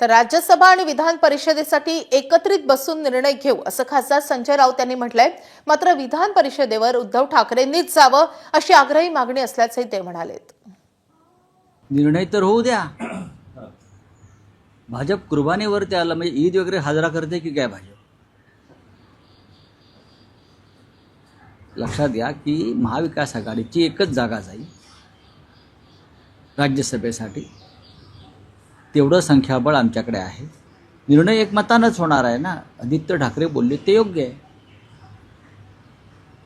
तर राज्यसभा आणि विधान परिषदेसाठी एकत्रित बसून निर्णय घेऊ असं खासदार संजय राऊत यांनी म्हटलंय। मात्र विधान परिषदेवर उद्धव ठाकरेंनीच जावं अशी आग्रही मागणी असल्याचे ते म्हणाले। निर्णय तर होऊ द्या। भाजप कुर्बानीवरती आलं म्हणजे ईद वगैरे साजरा करते की काय भाजप? लक्षात घ्या की महाविकास आघाडीची एकच जागा जाईल राज्यसभेसाठी, तेवढं संख्याबळ आमच्याकडे आहे। निर्णय एकमतानंच होणार आहे ना। आदित्य ठाकरे बोलले ते योग्य आहे।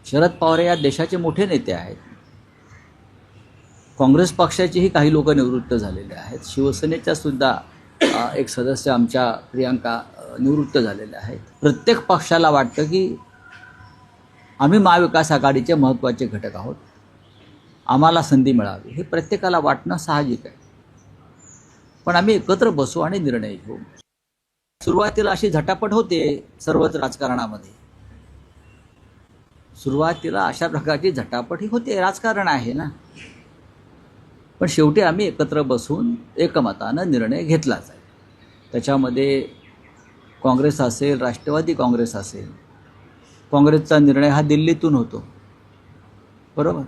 शरद पवार या देशाचे मोठे नेते आहेत। काँग्रेस पक्षाचेही काही लोक निवृत्त झालेले आहेत। शिवसेनेच्या सुद्धा एक सदस्य आमच्या प्रियांका निवृत्त झालेल्या आहेत। प्रत्येक पक्षाला वाटतं की आम्ही महाविकास आघाडीचे महत्त्वाचे घटक आहोत, आम्हाला संधी मिळावी, हे प्रत्येकाला वाटणं साहजिक आहे। पण आम्ही एकत्र बसू आणि निर्णय घेऊ। सुरुवातीला अशी झटापट होते सर्वच राजकारणामध्ये, सुरुवातीला अशा प्रकारची झटापट ही होते, राजकारण आहे ना। पण शेवटी आम्ही एकत्र बसून एकमतानं निर्णय घेतला जाईल। त्याच्यामध्ये काँग्रेस असेल, राष्ट्रवादी काँग्रेस असेल, काँग्रेसचा निर्णय हा दिल्लीतून होतो, बरोबर।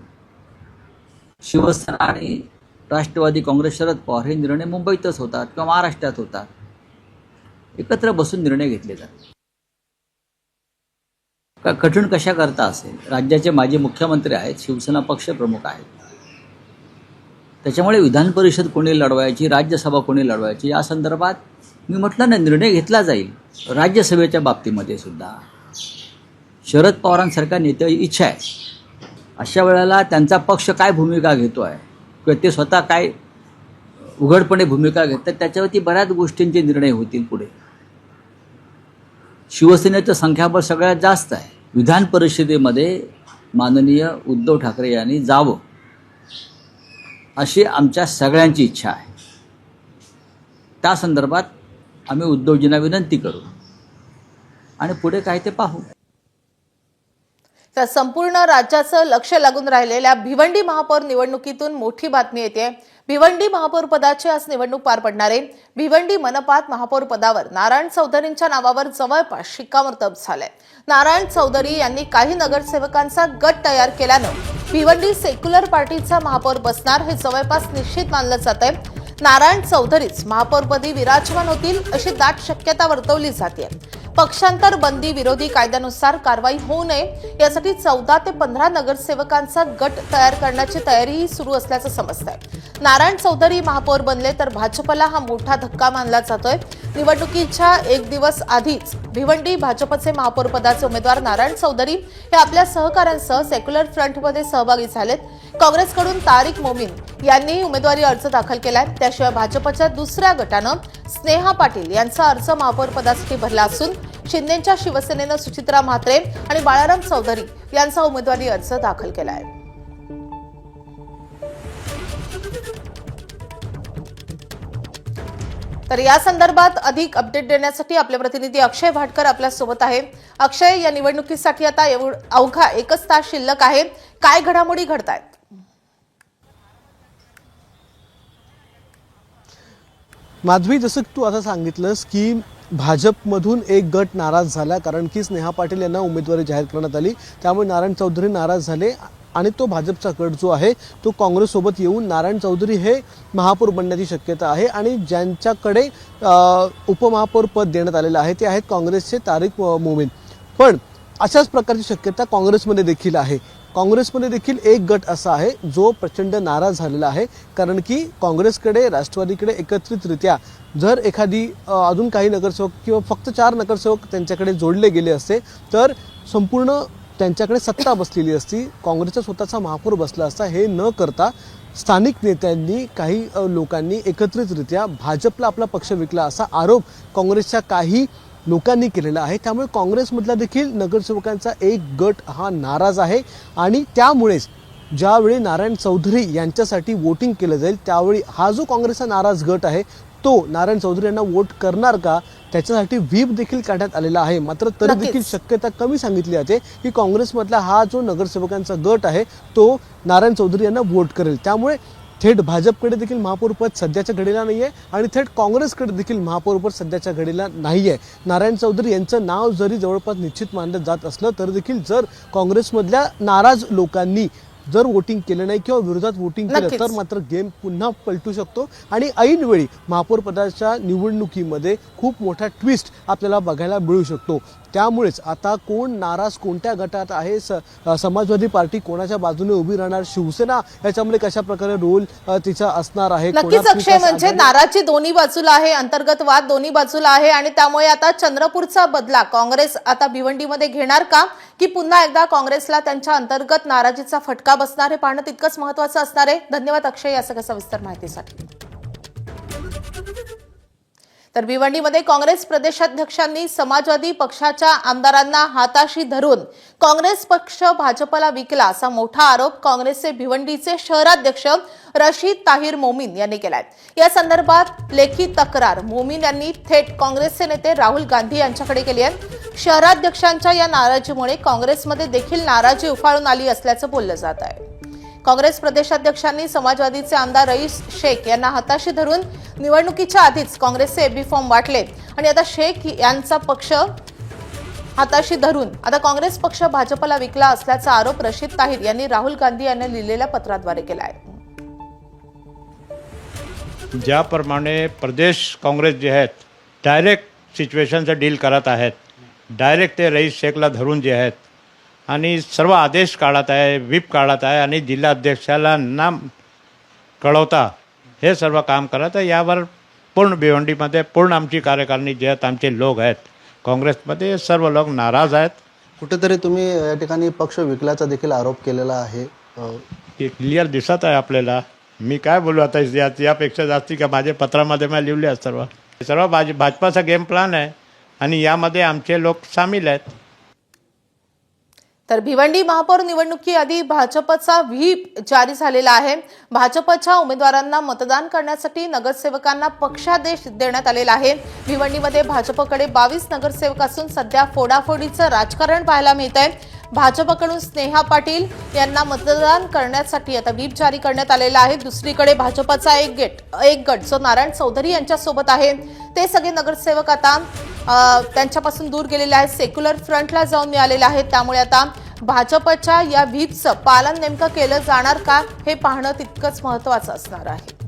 शिवसेना आणि राष्ट्रवादी काँग्रेस, शरद पवार हे निर्णय मुंबईतच होतात किंवा महाराष्ट्रात होतात। एकत्र बसून निर्णय घेतले जातात। कठीण कशा करता असेल? राज्याचे माजी मुख्यमंत्री आहेत, शिवसेना पक्ष प्रमुख आहेत, त्याच्यामुळे विधान परिषद कोणी लढवायची, राज्यसभा कोणी लढवायची या संदर्भात मी म्हटलं ना, निर्णय घेतला जाईल। राज्यसभेच्या बाबतीमध्ये सुद्धा शरद पवारांसारख्या नेत्याची इच्छा आहे। अशा वेळेला त्यांचा पक्ष काय भूमिका घेतो आहे किंवा ते स्वतः काय उघडपणे भूमिका घेतात, त्याच्यावरती बऱ्याच गोष्टींचे निर्णय होतील पुढे। शिवसेनेचं संख्याबळ सगळ्यात जास्त आहे। विधान परिषदेमध्ये माननीय उद्धव ठाकरे यांनी जावं अशी आमच्या सगळ्यांची इच्छा आहे। त्या संदर्भात आम्ही उद्धवजींना विनंती करू आणि पुढे काय ते पाहू। तर संपूर्ण राज्याचं लक्ष लागून राहिलेल्या भिवंडी महापौर निवडणुकीतून मोठी बातमी येते। भिवंडी महापौर पदाची आज निवडणूक पार पडणार आहे। भिवंडी मनपात महापौर पदावर नारायण चौधरींच्या नावावर जवळपास शिक्कामोर्तब झालंय। नारायण चौधरी यांनी काही नगरसेवकांचा गट तयार केल्यानं भिवंडी सेक्युलर पार्टीचा महापौर बसणार हे जवळपास निश्चित मानलं जातंय। नारायण चौधरीच महापौरपदी विराजमान होतील अशी दाट शक्यता वर्तवली जाते। पक्षांतर बंदी विरोधी कायद्यानुसार कारवाई होऊ नये यासाठी 14 ते 15 नगरसेवकांचा गट तयार करण्याची तयारीही सुरू असल्याचं समजतंय। नारायण चौधरी महापौर बनले तर भाजपला हा मोठा धक्का मानला जातोय। निवडणुकीच्या एक दिवस आधीच भिवंडी भाजपचे महापौर पदाचे उमेदवार नारायण चौधरी हे आपल्या सहकाऱ्यांसह सेक्युलर फ्रंटमध्ये सहभागी झालेत। काँग्रेसकडून तारिक मोमीन यांनी उमेदवारी अर्ज दाखल केलाय। त्याशिवाय भाजपच्या दुसऱ्या गटानं स्नेहा पाटील यांचा अर्ज महापौर पदासाठी भरला असून शिंदेच्या शिवसेनेनं सुचित्रा म्हात्रे आणि बाळाराम चौधरी यांचा उमेदवारी अर्ज दाखल केलाय। तर या संदर्भात अधिक अपडेट देण्यासाठी आपले प्रतिनिधी अक्षय भाटकर आपल्या सोबत आहे। अक्षय, या निवडणुकीसाठी आता अवघा एकच तास शिल्लक आहे, काय घडामोडी घडतायत? माधवी, जसं तू आता सांगितलंस की भाजपमधून एक गट नाराज झाला, कारण की स्नेहा पाटील यांना उमेदवारी जाहीर करण्यात आली, त्यामुळे नारायण चौधरी नाराज झाले आणि तो भाजपचा गट जो आहे तो काँग्रेससोबत येऊन नारायण चौधरी हे महापौर बनण्याची शक्यता आहे। आणि ज्यांच्याकडे उपमहापौर पद देण्यात आलेलं आहे ते आहेत काँग्रेसचे तारिक मोमीन। पण अशाच प्रकारची शक्यता काँग्रेसमध्ये देखील आहे। काँग्रेसमध्ये देखील एक गट असा आहे जो प्रचंड नाराज झालेला आहे, कारण की काँग्रेसकडे राष्ट्रवादीकडे एकत्रितरित्या जर एखादी अजून काही नगरसेवक किंवा फक्त 4 नगरसेवक त्यांच्याकडे जोडले गेले असते तर संपूर्ण त्यांच्याकडे सत्ता बसलेली असती, काँग्रेसचा स्वतःचा महापौर बसला असता। हे न करता स्थानिक नेत्यांनी, काही लोकांनी एकत्रितरित्या भाजपला आपला पक्ष विकला असा आरोप काँग्रेसच्या काही लोकांनी केलेला आहे। त्यामुळे काँग्रेसमधला देखील नगरसेवकांचा एक गट हा नाराज आहे आणि त्यामुळेच ज्यावेळी नारायण चौधरी यांच्यासाठी वोटिंग केलं जाईल त्यावेळी हा जो काँग्रेसचा नाराज गट आहे तो नारायण चौधरी यांना वोट करणार का त्याच्यासाठी व्हीप देखील काढण्यात आलेला आहे। मात्र तरी देखील शक्यता कमी सांगितली जाते की काँग्रेसमधला हा जो नगरसेवकांचा गट आहे तो नारायण चौधरी यांना वोट करेल। त्यामुळे थेट भाजपकडे देखील महापौरपद सध्याच्या घडीला नाही आहे आणि थेट काँग्रेसकडे देखील महापौरपद सध्याच्या घडीला नाही आहे. नारायण चौधरी यांचं नाव जरी जवळपास निश्चित मानलं जात असलं तर देखील जर काँग्रेसमधल्या नाराज लोकांनी जर वोटिंग केलं नाही किंवा विरोधात वोटिंग केलं नक्कीच. तर मात्र गेम पुन्हा पलटू शकतो आणि ऐनवेळी महापौर पदाच्या निवडणुकीमध्ये खूप मोठा ट्विस्ट आपल्याला बघायला मिळू शकतो. त्यामुळेच आता कोण नाराज कोणत्या गटात आहे, समाजवादी पार्टी कोणाच्या बाजूने उभी राहणार, शिवसेना याच्यामध्ये कशा प्रकारे रोल तिचा असणार आहे. नक्कीच अक्षय, म्हणजे नाराजी दोन्ही बाजूला आहे, अंतर्गत वाद दोन्ही बाजूला आहे आणि त्यामुळे आता चंद्रपूरचा बदला काँग्रेस आता भिवंडीमध्ये घेणार का, की पुन्हा एकदा काँग्रेसला त्यांच्या अंतर्गत नाराजीचा फटका बसणार हे पाहणं तितकंच महत्त्वाचं असणार आहे. धन्यवाद अक्षय या सगळ्या सविस्तर माहितीसाठी. तर भिवंडीमध्ये काँग्रेस प्रदेशाध्यक्षांनी समाजवादी पक्षाच्या आमदारांना हाताशी धरून काँग्रेस पक्ष भाजपला विकला असा मोठा आरोप काँग्रेसचे भिवंडीचे शहराध्यक्ष रशीद ताहिर मोमीन यांनी केलाय. या संदर्भात लेखी तक्रार मोमीन यांनी थेट काँग्रेसचे नेते राहुल गांधी यांच्याकडे केली आहे. शहराध्यक्षांच्या या नाराजीमुळे काँग्रेसमध्ये देखील नाराजी उफाळून आली असल्याचं बोललं जात आहे. काँग्रेस प्रदेशाध्यक्षांनी समाजवादीचे आमदार रईस शेख यांना हाताशी धरून निवडणुकीच्या आधीच काँग्रेसचे एबी फॉर्म वाटले आणि आता शेख यांचा पक्ष हाताशी धरून आता काँग्रेस पक्ष भाजपला विकला असल्याचा आरोप रशीद ताहिर यांनी राहुल गांधी यांना लिहिलेल्या पत्राद्वारे केला आहे. ज्याप्रमाणे प्रदेश काँग्रेस जे आहेत डायरेक्ट सिच्युएशनचं डील करत आहेत, डायरेक्ट ते रईस शेखला धरून जे आहेत आणि सर्व आदेश काढत आहे, व्हीप काढत आहे आणि जिल्हाध्यक्षाला न कळवता हे सर्व काम करत आहे. यावर पूर्ण भिवंडीमध्ये पूर्ण आमची कार्यकारिणी जे आहेत, आमचे लोक आहेत काँग्रेसमध्ये, सर्व लोक नाराज आहेत. कुठेतरी तुम्ही या ठिकाणी पक्ष विकल्याचा देखील आरोप केलेला आहे. हे क्लिअर दिसत आहे आपल्याला. मी काय बोलू आता यापेक्षा जास्ती का माझ्या पत्रामध्ये मी लिहिले आहेत. सर्व भाजपाचा गेम प्लॅन आहे आणि यामध्ये आमचे लोक सामील आहेत. तर भिवंडी महापौर निवडणुकीआधी भाजपचा व्हीप जारी झालेला आहे. भाजपच्या उमेदवारांना मतदान करण्यासाठी नगरसेवकांना पक्षादेश देण्यात आलेला आहे. भिवंडीमध्ये भाजपकडे 22 नगरसेवक असून सध्या फोडाफोडीचं राजकारण पाहायला मिळत आहे. भाजपकडून स्नेहा पाटील यांना मतदान करण्यासाठी आता व्हीप जारी करण्यात आलेला आहे. दुसरीकडे भाजपचा एक गट जो नारायण चौधरी यांच्यासोबत आहे ते सगळे नगरसेवक आता त्यांच्यापासून दूर गेलेले आहेत, सेक्युलर फ्रंटला जाऊन मिळालेले आहेत. त्यामुळे आता भाजपच्या या व्हीपचं पालन नेमकं केलं जाणार का हे पाहणं तितकंच महत्त्वाचं असणार आहे.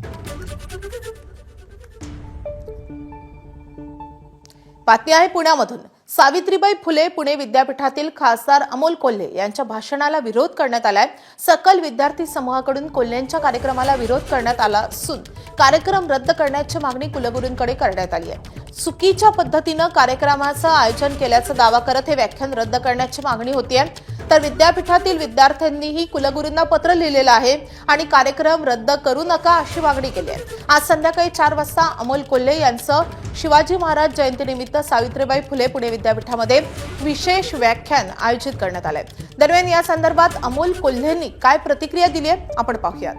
बातमी आहे पुण्यामधून. सावित्रीबाई फुले पुणे विद्यापीठातील खासदार अमोल कोल्हे यांच्या भाषणाला विरोध करण्यात आलाय. सकल विद्यार्थी समूहाकडून कोल्हेंच्या कार्यक्रमाला विरोध करण्यात आला असून कार्यक्रम रद्द करण्याची मागणी कुलगुरूंकडे करण्यात आली आहे. चुकीच्या पद्धतीनं कार्यक्रमाचं आयोजन केल्याचा दावा करत हे व्याख्यान रद्द करण्याची मागणी होतीये. तर विद्यापीठातील विद्यार्थ्यांनीही कुलगुरूंना पत्र लिहिलेलं आहे आणि कार्यक्रम रद्द करू नका अशी मागणी केली आहे. आज संध्याकाळी 4 वाजता अमोल कोल्हे यांचं शिवाजी महाराज जयंतीनिमित्त सावित्रीबाई फुले पुणे विद्यापीठामध्ये विशेष व्याख्यान आयोजित करण्यात आलंय. दरम्यान या संदर्भात अमोल कोल्हेंनी काय प्रतिक्रिया दिली आहे आपण पाहूयात.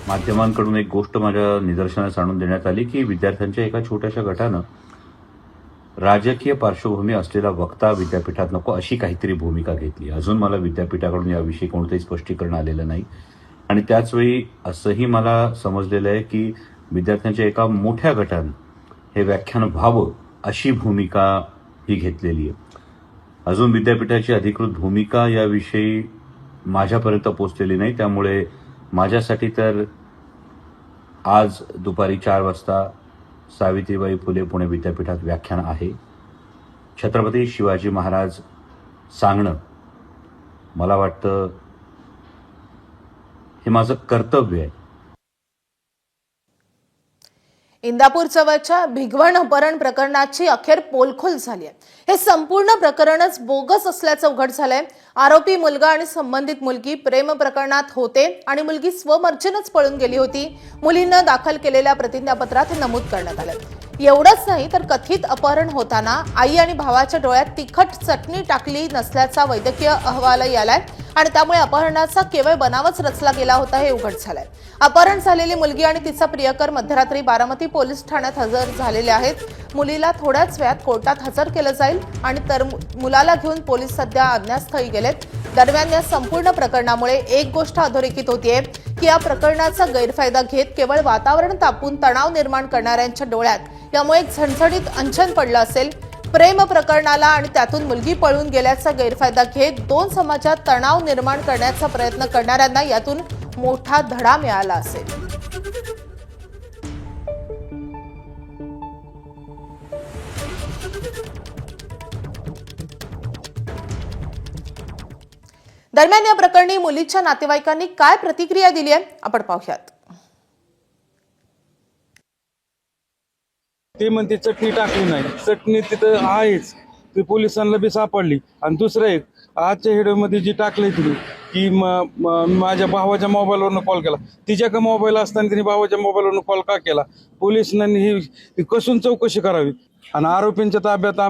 माध्यमांकडून एक गोष्ट माझ्या निदर्शनास आणून देण्यात आली की विद्यार्थ्यांच्या एका छोट्याशा गटानं राजकीय पार्श्वभूमी असलेला वक्ता विद्यापीठात नको अशी काहीतरी भूमिका घेतली. अजून मला विद्यापीठाकडून याविषयी कोणतंही स्पष्टीकरण आलेलं नाही आणि त्याचवेळी असंही मला समजलेलं आहे की विद्यार्थ्यांच्या एका मोठ्या गटानं हे व्याख्यान व्हावं अशी भूमिका ही घेतलेली आहे. अजून विद्यापीठाची अधिकृत भूमिका याविषयी माझ्यापर्यंत पोहोचलेली नाही. त्यामुळे माझ्यासाठी तर आज दुपारी 4 वाजता सावित्रीबाई फुले पुणे विद्यापीठात व्याख्यान आहे. छत्रपती शिवाजी महाराज सांगणं मला वाटतं हे माझं कर्तव्य आहे. इंदापूर जवळच्या भिगवण अपहरण प्रकरणाची अखेर पोलखोल झाली आहे. हे संपूर्ण प्रकरणच बोगस असल्याचं उघड झालंय. आरोपी मुलगा आणि संबंधित मुलगी प्रेम प्रकरणात होते आणि मुलगी स्वमर्जीनंच पळून गेली होती. मुलीनं दाखल केलेल्या प्रतिज्ञापत्रात हे नमूद करण्यात आलं. एवढंच नाही तर कथित अपहरण होताना आई आणि भावाच्या डोळ्यात तिखट चटणी टाकली नसल्याचा वैद्यकीय अहवालही आलाय आणि त्यामुळे अपहरणाचा केवळ बनावच रचला गेला होता हे उघड झालंय. अपहरण झालेली मुलगी आणि तिचा प्रियकर मध्यरात्री बारामती पोलीस ठाण्यात हजर झालेले आहेत. मुलीला थोड्याच वेळात कोर्टात हजर केलं जाईल आणि तर मुलाला घेऊन पोलीस सध्या अज्ञातस्थळी गेलेत. दरम्यान या संपूर्ण प्रकरणामुळे एक गोष्ट अधोरेखित होतीये की या प्रकरणाचा गैरफायदा घेत केवळ वातावरण तापून तणाव निर्माण करणाऱ्यांच्या डोळ्यात यामुळे एक झणझणीत अंजन पडलं असेल। प्रेम प्रकरणाला आणि त्यातून मुलगी पळून गेल्याचा गैरफायदा घेत दोन समाजात तणाव निर्माण करण्याचा प्रयत्न करणाऱ्यांना यातून मोठा धडा मिळाला असेल। दरम्यान या प्रकरणी मुलीच्या नातेवाईकांनी काय प्रतिक्रिया दिली आहे आपण पाहूयात। ते म्हणते चटणी टाकली नाही, चटणी तिथं आहेच, ती पोलिसांना बी सापडली। आणि दुसरं एक आजच्या व्हिडिओमध्ये जी टाकली तिने की माझ्या भावाच्या मोबाईलवरून कॉल केला, तिच्या मोबाईल असताना तिने भावाच्या मोबाईलवरून कॉल का केला, पोलिसांनी ही कसून चौकशी करावी। आणि आरोपींच्या ताब्यात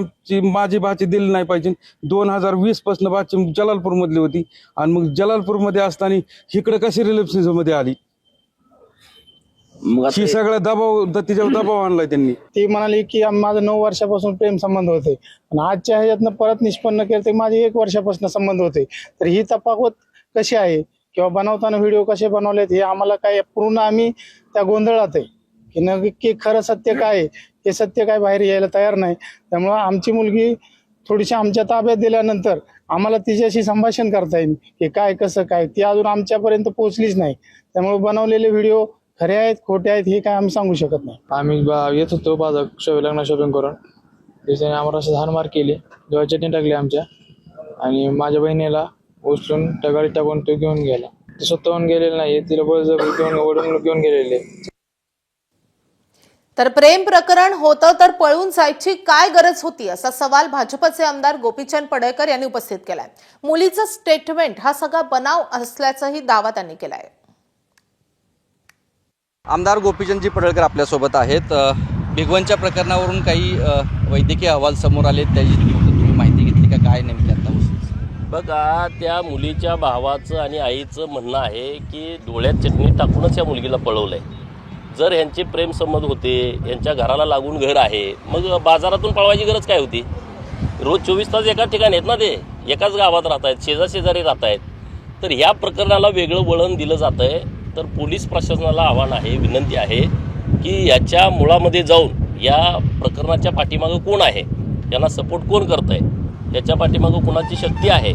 माझी भाची दिली नाही पाहिजे। 2020 पासून भाची जलालपूरमधली होती आणि मग जलालपूरमध्ये असताना इकडे कशी रिलेशनशिपमध्ये आली, ही सगळा तिच्यावर दबाव आणलाय त्यांनी। ती म्हणाली की माझं 9 वर्षापासून प्रेम संबंध होते आणि आजच्या ह्याच्यातनं परत निष्पन्न केलं तर माझे 1 वर्षापासून संबंध होते। तर ही तफावत कशी आहे किंवा बनवताना व्हिडिओ कसे बनवलेत हे आम्हाला काय पूर्ण आम्ही त्या गोंधळात आहे की नक्की खरं सत्य काय आहे, हे सत्य काय बाहेर यायला तयार नाही। त्यामुळं आमची मुलगी थोडीशी आमच्या ताब्यात दिल्यानंतर आम्हाला तिच्याशी संभाषण करता येईल की काय कसं काय, ती अजून आमच्यापर्यंत पोहोचलीच नाही। त्यामुळे बनवलेले व्हिडिओ खरे आहेत खोटे आहेत हे काय आम्ही सांगू शकत नाही। आम्ही येत होतो बाजार लग्न शॉपिंग करून, त्याच्याने आम्हाला असं हानमार केली, जेव्हा चटणी टाकली आमच्या आणि माझ्या बहिणीला उचलून त्या गाडीत टाकून तो घेऊन गेला। ते स्वतःहून गेलेलं नाही, तिला बळजबरी घेऊन गेलेले। तर प्रेम प्रकरण होतं तर पळून जायची काय गरज होती असा सवाल भाजपचे आमदार गोपीचंद पडळकर यांनी उपस्थित केलाय। मुलीचं स्टेटमेंट हा सगळा बनाव असल्याचाही दावा त्यांनी केलाय। आमदार गोपीचंदजी पडळकर आपल्यासोबत आहेत। भिगवणच्या प्रकरणावरून काही वैद्यकीय अहवाल समोर आले, त्याची तुम्ही माहिती घेतली का, काय नेमकी आता? बघा, त्या मुलीच्या भावाचं आणि आईचं म्हणणं आहे की डोळ्यात चटणी टाकूनच या मुलगीला पळवलंय। जर ह्यांचे प्रेमसंबंध होते, यांच्या घराला लागून घर आहे, मग बाजारातून पळवायची गरज काय होती? रोज 24 तास एकाच ठिकाणी आहेत ना, ते एकाच गावात राहत आहेत, शेजारी राहत आहेत। तर ह्या प्रकरणाला वेगळं वळण दिलं जातं आहे। तर पोलीस प्रशासनाला आव्हान आहे, विनंती आहे की याच्या मुळामध्ये जाऊन या प्रकरणाच्या पाठीमागं कोण आहे, यांना सपोर्ट कोण करत आहे, याच्या पाठीमागं कोणाची शक्ती आहे,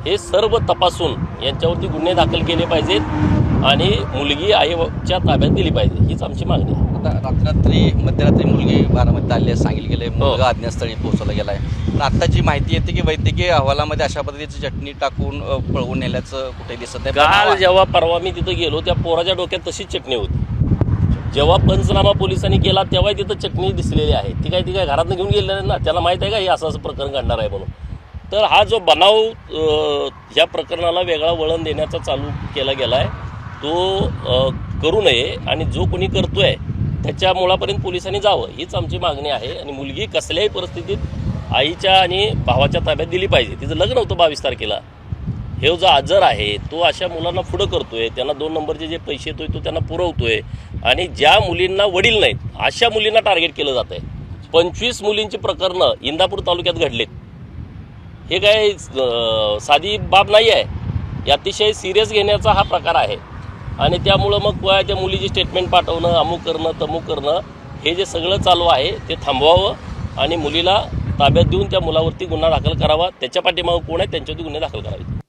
हे सर्व तपासून यांच्यावरती गुन्हे दाखल केले पाहिजेत आणि मुलगी आईच्या ताब्यात दिली पाहिजे, हीच आमची मागणी आहे। आता मध्यरात्री मुलगी बारामतीत आली आहे सांगितलं गेलं, मुलगा अज्ञातस्थळी पोहोचवला गेला आहे। पण आत्ताची माहिती येते की वैद्यकीय अहवालामध्ये अशा पद्धतीची चटणी टाकून पळवून नेल्याचं कुठे दिसत नाही। काल जेव्हा परवा मी तिथं गेलो, त्या पोराच्या डोक्यात तशीच चटणी होती। जेव्हा पंचनामा पोलिसांनी केला तेव्हा तिथं चटणी दिसलेली आहे। ती काय घरातून घेऊन गेलेली ना, त्याला माहीत आहे का हे असं प्रकरण घडणार आहे म्हणून। तर हा जो बनाव ह्या प्रकरणाला वेगळा वळण देण्याचा चालू केला गेला आहे, तो करू नये आणि जो कोणी करतोय त्याच्या मुळापर्यंत पोलिसांनी जावं, हीच आमची मागणी आहे। आणि मुलगी कसल्याही परिस्थितीत आईच्या आणि भावाच्या ताब्यात दिली पाहिजे। तिचं लग्न होतं 22 तारखेला। हे जो आजार आहे तो अशा मुलांना पुढं करतोय, त्यांना 2 नंबरचे जे पैसे येतोय तो त्यांना पुरवतोय आणि ज्या मुलींना वडील नाहीत अशा मुलींना टार्गेट केलं जात आहे। 25 मुलींची प्रकरणं इंदापूर तालुक्यात घडलेत। हे काय साधी बाब नाही आहे, अतिशय सिरियस घेण्याचा हा प्रकार आहे। आणि त्यामुळं मग त्या मुलीची स्टेटमेंट पाठवणं, अमुक करणं तमुक करणं, हे जे सगळं चालू आहे ते थांबवावं आणि मुलीला ताब्यात देऊन त्या मुलावरती गुन्हा दाखल करावा। त्याच्या पाठीमागं कोण आहे त्यांच्यावरती गुन्हे दाखल करावे।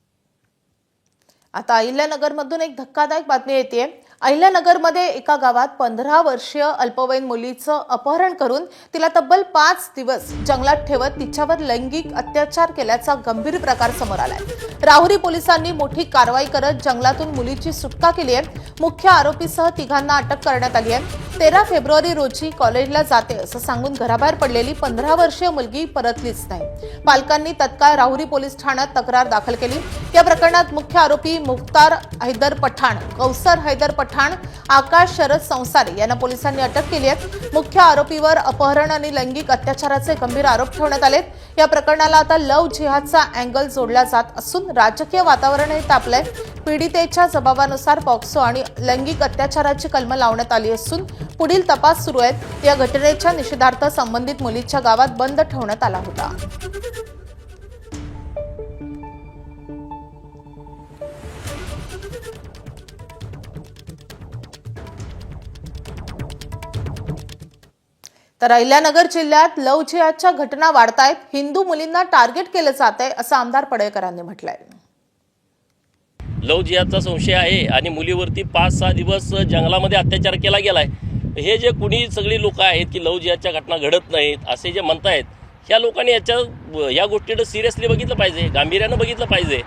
आता अहिल्यानगरमधून एक धक्कादायक बातमी येते। अहिल्यानगरमध्ये एका गावात 15 वर्षीय अल्पवयीन मुलीचं अपहरण करून तिला तब्बल 5 दिवस जंगलात ठेवत तिच्यावर लैंगिक अत्याचार केल्याचा गंभीर प्रकार समोर आलाय। राहुरी पोलिसांनी मोठी कारवाई करत जंगलातून मुलीची सुटका केली आहे। मुख्य आरोपीसह तिघांना अटक करण्यात आली आहे। 13 फेब्रुवारी रोजी कॉलेजला जाते असं सांगून घराबाहेर पडलेली 15 वर्षीय मुलगी परतलीच नाही। पालकांनी तत्काळ राहुरी पोलीस ठाण्यात तक्रार दाखल केली। या प्रकरणात मुख्य आरोपी मुख्तार हैदर पठाण, कौसर हैदर पठाण, आकाश शरद संसारी यांना पोलिसांनी अटक केली आहे। मुख्य आरोपीवर अपहरण आणि लैंगिक अत्याचाराचे गंभीर आरोप ठेवण्यात आलेत। या प्रकरणाला आता लव्ह जिहादचा अँगल जोडला जात असून राजकीय वातावरणही तापलंय। पीडितेच्या जबाबानुसार पॉक्सो आणि लैंगिक अत्याचाराची कलमं लावण्यात आली असून पुढील तपास सुरू आहे। या घटनेच्या निषेधार्थ संबंधित मुलीच्या गावात बंद ठेवण्यात आला होता। तर अहिल्यानगर जिल्ह्यात लव्ह जिहादच्या घटना वाढतायत. हिंदू मुलींना टार्गेट केलं जात आहे असं आमदार पडळकरांनी म्हटलंय. लव्ह जिहादचा संशय आहे आणि मुलीवरती 5-6 दिवस जंगलामध्ये अत्याचार केला गेलाय. हे जे कुणी सगळी लोक आहेत की लव्ह जिहादच्या घटना घडत नाहीत असे जे म्हणतायत, ह्या लोकांनी या गोष्टीकडे सिरियसली बघितलं पाहिजे, गांभीर्यानं बघितलं पाहिजे.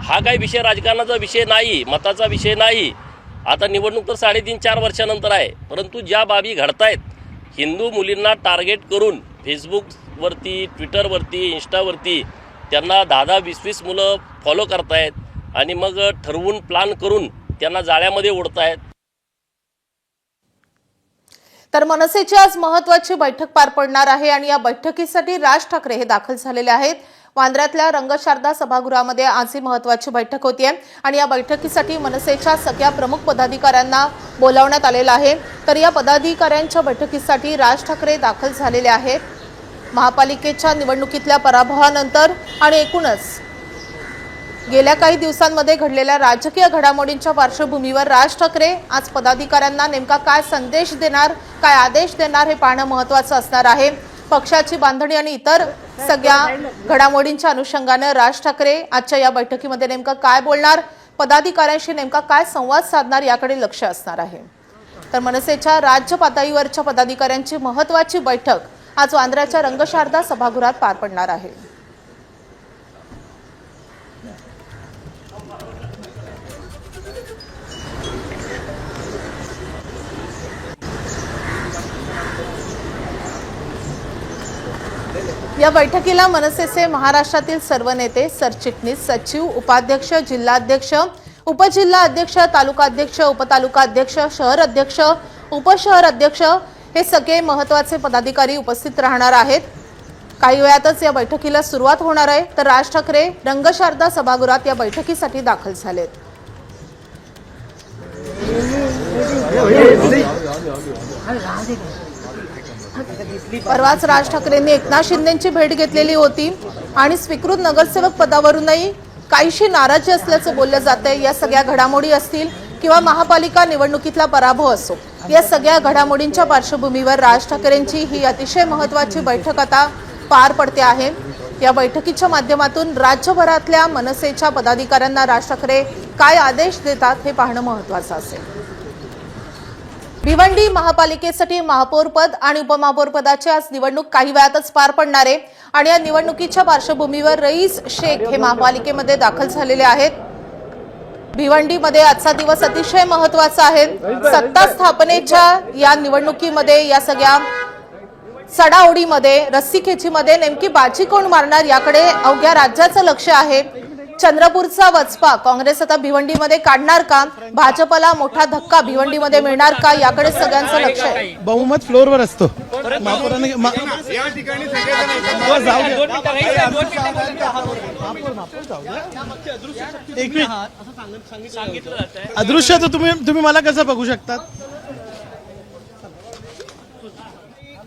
हा काही विषय राजकारणाचा विषय नाही, मताचा विषय नाही. आता निवडणूक तर 3.5-4 वर्षानंतर आहे, परंतु ज्या बाबी घडतायत हिंदू मुलींना टार्गेट करून फेसबुकवरती, ट्विटरवरती, इंस्टावरती त्यांना 10-20 मुलं फॉलो करतायत आणि मग ठरवून प्लॅन करून त्यांना जाळ्यामध्ये ओढतायत. तर मनसेची आज महत्त्वाची बैठक पार पडणार आहे आणि या बैठकीसाठी राज ठाकरे हे दाखल झालेले आहेत. वांद्र्यातल्या रंगशारदा सभागृहामध्ये आज ही महत्त्वाची बैठक होतीये आणि या बैठकीसाठी मनसेच्या सगळ्या प्रमुख पदाधिकाऱ्यांना बोलावण्यात आलेलं आहे. तर या पदाधिकाऱ्यांच्या बैठकीसाठी राज ठाकरे दाखल झालेले आहेत. महापालिकेच्या निवडणुकीतल्या पराभवानंतर आणि एकूणच गेल्या काही दिवसांमध्ये घडलेल्या राजकीय घडामोडींच्या पार्श्वभूमीवर राज ठाकरे आज पदाधिकाऱ्यांना नेमका काय संदेश देणार, काय आदेश देणार हे पाहणं महत्त्वाचं असणार आहे. पक्षाची बांधणी आणि इतर सगळ्या घडामोडींच्या अनुषंगाने राज ठाकरे आजच्या या बैठकीमध्ये नेमकं काय बोलणार, पदाधिकाऱ्यांशी नेमका काय संवाद साधणार याकडे लक्ष असणार आहे. तर मनसेच्या राज्य पातळीवरच्या पदाधिकाऱ्यांची महत्त्वाची बैठक आज वांद्र्याच्या रंगशारदा सभागृहात पार पडणार आहे. या बैठकीला मनसेचे महाराष्ट्रातील सर्व नेते, सरचिटणीस, सचिव, उपाध्यक्ष, जिल्हाध्यक्ष, उपजिल्हा अध्यक्ष, तालुका अध्यक्ष, उपतालुका अध्यक्ष, शहर अध्यक्ष, उपशहर अध्यक्ष हे सगळे महत्त्वाचे पदाधिकारी उपस्थित राहणार आहेत. काही वेळातच या बैठकीला सुरुवात होणार आहे. तर राज ठाकरे रंगशारदा सभागृहात या बैठकीसाठी दाखल झालेत. परवाच राज ठाकरेंनी एकनाथ शिंदेंची भेट घेतलेली होती आणि स्वीकृत नगरसेवक पदावरूनही काहीशी नाराजी असल्याचं बोललं जातंय. या सगळ्या घडामोडी असतील किंवा महापालिका निवडणुकीतला पराभव असो, या सगळ्या घडामोडींच्या पार्श्वभूमीवर राज ठाकरेंची ही अतिशय महत्त्वाची बैठक आता पार पडते आहे. या बैठकीच्या माध्यमातून राज्यभरातल्या मनसेच्या पदाधिकाऱ्यांना राज ठाकरे काय आदेश देतात हे पाहणं महत्त्वाचं असेल. भिवंडी महापालिकेसाठी महापौरपद आणि उपमहापौरपदाची आज निवडणूक काही वेळातच पार पडणार आहे आणि या निवडणुकीच्या पार्श्वभूमीवर रईस शेख हे महापालिकेमध्ये दाखल झालेले आहेत. भिवंडीमध्ये आजचा दिवस अतिशय महत्त्वाचा आहे. सत्ता स्थापनेच्या या निवडणुकीमध्ये, या सगळ्या सडाओढीमध्ये, रस्सीखेचीमध्ये नेमकी बाजी कोण मारणार याकडे अवघ्या राज्याचं लक्ष आहे. चंद्रपूरचा वचपा काँग्रेस आता भिवंडीमध्ये काढणार का, भाजपला मोठा धक्का भिवंडीमध्ये मिळणार का, याकडे सगळ्यांचं लक्ष आहे. बहुमत फ्लोअरवर असतो. अदृश्य तर तुम्ही मला कसं बघू शकतात.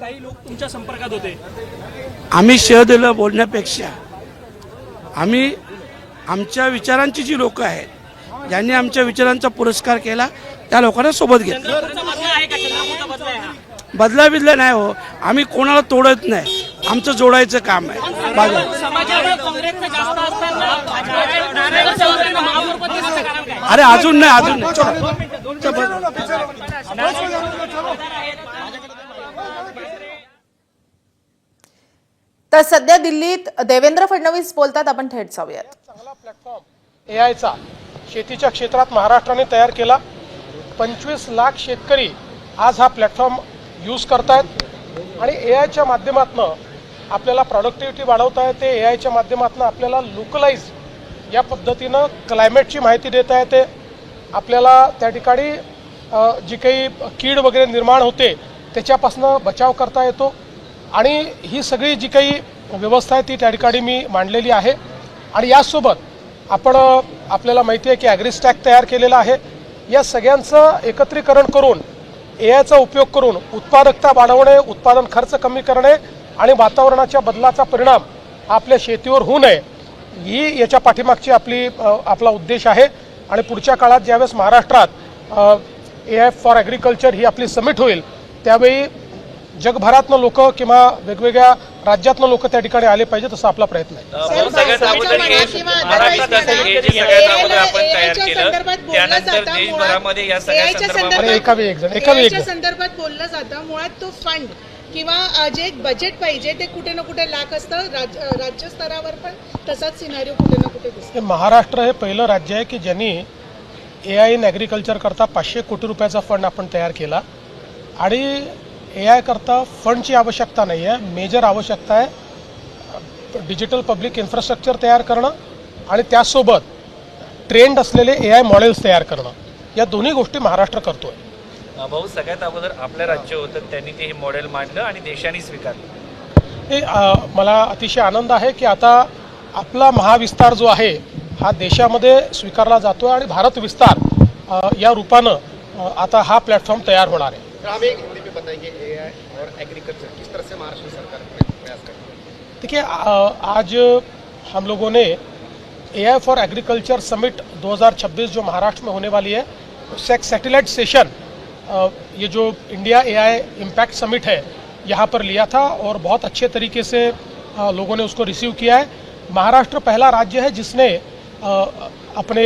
काही लोक तुमच्या संपर्कात होते. आम्ही शहदेला बोलण्यापेक्षा आम्ही आमच्या विचारांची जी लोक आहेत, ज्यांनी आमच्या विचारांचा पुरस्कार केला, त्या लोकांना सोबत घेतलं. बदला नाही हो, आम्ही कोणाला तोडत नाही, आमचं जोडायचं काम आहे. अरे अजून नाही. तर सध्या दिल्लीत देवेंद्र फडणवीस बोलतात, आपण थेट जाऊयात. चांगला प्लॅटफॉर्म एआयचा शेतीच्या क्षेत्रात महाराष्ट्राने तयार केला. 25 लाख शेतकरी आज हा प्लॅटफॉर्म यूज करतायत आणि एआयच्या माध्यमातून आपल्याला प्रोडक्टिव्हिटी वाढवता येते. एआयच्या माध्यमातून आपल्याला लोकलाइज या पद्धतीनं क्लायमेटची माहिती देता येते. आपल्याला त्या ठिकाणी जी काही कीड वगैरे निर्माण होते त्याच्यापासून बचाव करता येतो आणि ही सगळी जी काही व्यवस्था आहे ती त्या ठिकाणी मी मांडलेली आहे. आणि यासोबत आपल्याला माहिती आहे की ॲग्रीस्टॅक तयार केलेला आहे. या सगळ्यांचं एकत्रीकरण करून एआयचा उपयोग करून उत्पादकता वाढवणे, उत्पादन खर्च कमी करणे आणि वातावरणाच्या बदलाचा परिणाम आपल्या शेतीवर होऊ नये, ही याच्या पाठीमागची आपला उद्देश आहे. आणि पुढच्या काळात ज्यावेळेस महाराष्ट्रात एआय फॉर ॲग्रिकल्चर ही आपली समिट होईल त्यावेळी जगभरातनं लोक किंवा वेगवेगळ्या राज्यातनं लोक त्या ठिकाणी आले पाहिजे, तसा आपला प्रयत्न आहे. सगळ्यात अगोदर महाराष्ट्रात असेल हे जे सगळ्यात अगोदर आपण तयार केलं, त्यानंतर देशभरामध्ये या सगळ्या संदर्भात अरे एका वेळी एक जण, एका वेळी एक जण. संदर्भात बोललं जातं. मुळात तो फंड किंवा जे बजेट पाहिजे ते कुठे ना कुठे लाख असतं. राज्य स्तरावर पण तसाच सिनारिओ कुठे ना कुठे दिसतो. महाराष्ट्र हे पहिलं राज्य आहे की ज्यांनी AI इन ॲग्रिकल्चर करता 500 कोटी रुपयाचा फंड आपण तयार केला. आणि AI करता फंडची आवश्यकता नाही आहे, मेजर आवश्यकता आहे डिजिटल पब्लिक इन्फ्रास्ट्रक्चर तयार करणं आणि त्यासोबत ट्रेंड असलेले AI मॉडेल्स तयार करणं. या दोन्ही गोष्टी महाराष्ट्र करतोय. भाऊ, सगळ्यात अगोदर आपलं राज्य होतं, त्यांनी ते हे मॉडेल मांडलं आणि देशाने स्वीकारलं. हे मला अतिशय आनंद आहे की आता आपला महाविस्तार जो आहे हा देशामध्ये स्वीकारला जातो आणि भारत विस्तार या रूपानं आता हा प्लॅटफॉर्म तयार होणार आहे. देखिए, आज हम लोगों ने AI फॉर एग्रीकल्चर समिट 2026 जो महाराष्ट्र में होने वाली है, उससे एक सैटेलाइट सेशन ये जो इंडिया AI इम्पैक्ट समिट है यहाँ पर लिया था और बहुत अच्छे तरीके से लोगों ने उसको रिसीव किया है. महाराष्ट्र पहला राज्य है जिसने अपने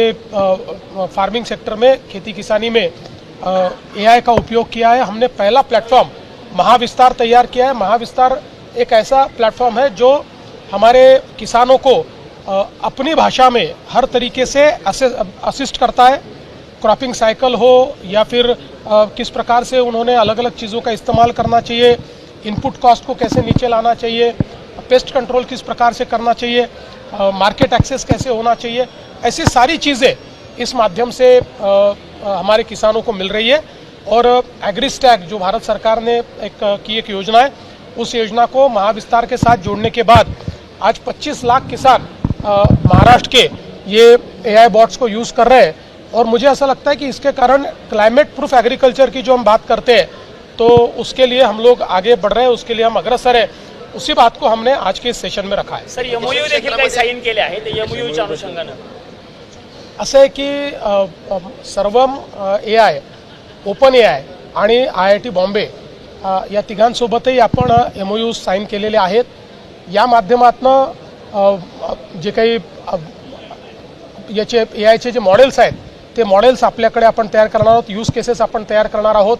फार्मिंग सेक्टर में, खेती किसानी में AI का उपयोग किया है. हमने पहला प्लेटफॉर्म महाविस्तार तैयार किया है. महाविस्तार एक ऐसा प्लेटफॉर्म है जो हमारे किसानों को अपनी भाषा में हर तरीके से असिस्ट करता है. क्रॉपिंग साइकिल हो या फिर किस प्रकार से उन्होंने अलग अलग चीज़ों का इस्तेमाल करना चाहिए, इनपुट कॉस्ट को कैसे नीचे लाना चाहिए, पेस्ट कंट्रोल किस प्रकार से करना चाहिए, मार्केट एक्सेस कैसे होना चाहिए, ऐसी सारी चीज़ें इस माध्यम से हमारे किसानों को मिल रही है. और एग्रीस्टैक जो भारत सरकार ने एक योजना है, उस योजना को महाविस्तार के साथ जोड़ने के बाद आज 25 लाख किसान महाराष्ट्र के ये AI बॉट्स को यूज़ कर रहे हैं. और मुझे ऐसा लगता है कि इसके कारण क्लाइमेट प्रूफ एग्रीकल्चर की जो हम बात करते हैं तो उसके लिए हम लोग आगे बढ़ रहे हैं, उसके लिए हम अग्रसर है. उसी बात को हमने आज के इस सेशन में रखा है. सर, MOU देखील काही साईन केले आहे, ते MOUच्या अनुषंगानं असं आहे की सर्वम AI, ओपन AI आणि IIT बॉम्बे या तिघांसोबतही आपण MOU साईन केलेले आहेत. या माध्यमातनं जे काही याचे AIचे जे मॉडेल्स आहेत ते मॉडेल्स आपल्याकडे आपण तयार करणार आहोत. यूज केसेस आपण तयार करणार आहोत.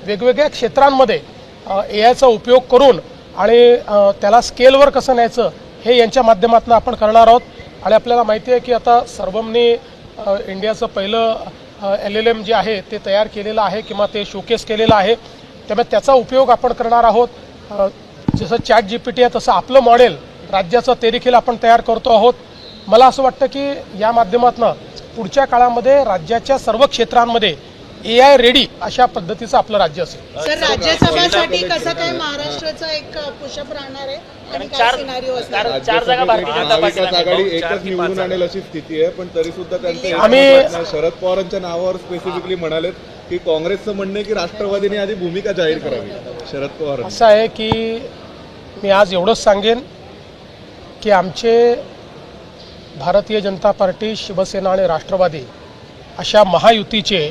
वेगवेगळ्या क्षेत्रांमध्ये AIचा उपयोग करून आणि त्याला स्केलवर कसं न्यायचं हे यांच्या माध्यमातून आपण करणार आहोत. आणि आपल्याला माहिती आहे की आता सर्वमने इंडियाचं पहिलं LLM जे आहे ते तयार केलेलं आहे किंवा ते शोकेस केलेलं आहे. त्यामुळे त्याचा उपयोग आपण करणार आहोत. जसं ChatGPT आहे तसं आपलं मॉडेल राज्याचं ते देखील आपण तयार करतो आहोत. मला असं वाटतं की या माध्यमातून पुढच्या काळामध्ये राज्याच्या सर्व क्षेत्रांमध्ये AI रेडी अशा पद्धतीचं आपलं राज्य असेल. सर, राज्यसभासाठी कसं काय महाराष्ट्राचा एक पुशअप राहणार आहे आणि काय सिनारिओ असणार? 4 जागा भारतीय जनता महाविकास आघाडी पार्टीला एकच निवडून आणेल अशी स्थिती आहे. पण तरी सुद्धा त्यांचे आम्ही- शरद पवारांच्या नावावर स्पेसिफिकली म्हणालेत की काँग्रेसचं म्हणणं आहे की राष्ट्रवादीने आधी भूमिका जाहीर करावी. शरद पवार असं आहे की मी आज एवढंच सांगेन की आमचे भारतीय जनता पार्टी, शिवसेना आणि राष्ट्रवादी अशा महायुतीचे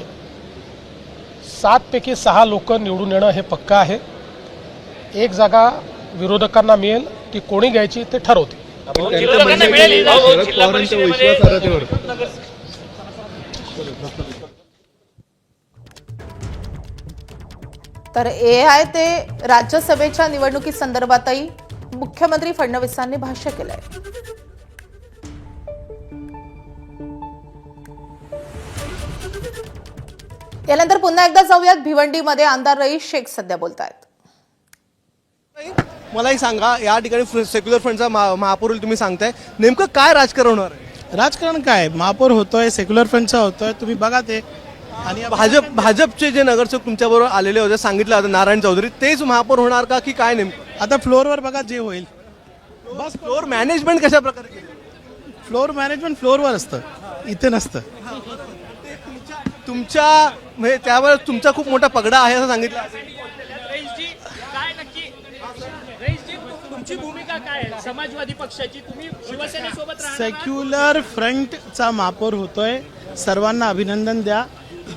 7 पैकी 6 लोक निवडून येणं हे पक्का आहे. एक जागा विरोधकांना मिळेल, ती कोणी घ्यायची ते ठरवते. विरोधकांना मिळेल. शरद पवारांच्या विश्वासार्हतेवर तर AI ते राज्यसभेच्या निवडणुकीसंदर्भातही मुख्यमंत्री फडणवीसांनी भाष्य केलंय. यानंतर पुन्हा एकदा जाऊयात भिवंडीमध्ये. आमदार रईस शेख सध्या बोलतायत. मलाही सांगा, या ठिकाणी सेक्युलर फ्रंटचा महापौर तुम्ही सांगताय, नेमकं काय राजकारण होणार आहे? राजकारण काय, महापौर होतोय, सेक्युलर फ्रंटचा होतोय, तुम्ही बघा ते. आणि भाजपचे जे नगरसेवक तुमच्याबरोबर आलेले होते, सांगितलं होतं नारायण चौधरी, तेच महापौर होणार का की काय नेमकं? आता फ्लोअरवर बघा जे होईल. बस फ्लोअर मॅनेजमेंट कशा प्रकारे केलं? फ्लोअर मॅनेजमेंट फ्लोअरवर असतं, इथे नसतं. तुमच्या म्हणजे त्यावर तुमचा खूप मोठा पगडा आहे असं सांगितलं. तुमची भूमिका काय आहे समाजवादी पक्षाची? तुम्ही शिवसेनेसोबत सेक्युलर फ्रंटचा महापौर होतोय. सर्वांना अभिनंदन द्या.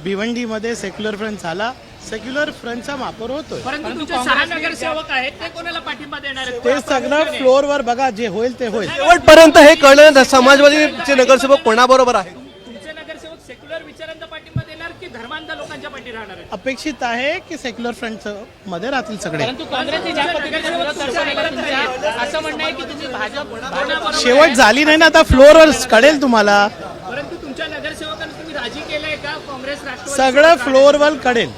भिवंडीमध्ये सेक्युलर फ्रंट झाला, सेक्युलर फ्रंटचा महापौर होतोय. परंतु तुमचे 6 नगरसेवक आहेत ते कोणाला पाठिंबा देणार आहेत? ते सगळं फ्लोअरवर बघा, जे होईल ते होईल. शेवटपर्यंत हे कळलं नाही समाजवादीचे नगरसेवक कोणाबरोबर आहे. तुमचे नगरसेवक सेक्युलर विचारांचा पाठिंबा देणार की धर्मांध लोकांच्या पाठी राहणार आहेत? अपेक्षित आहे की सेक्युलर फ्रंट मध्ये राहतील सगळे. परंतु काँग्रेसने ज्या पद्धतीने विरोध दर्शवलेला तुमचा असं म्हणणं आहे की तुम्ही भाजप शेवट झाली नाही ना, आता फ्लोअरवर कळेल तुम्हाला. परंतु तुमच्या नगरसेवकांना तुम्ही राजी केलंय का? काँग्रेस राष्ट्रवादी सगळं फ्लोअरवर कळेल.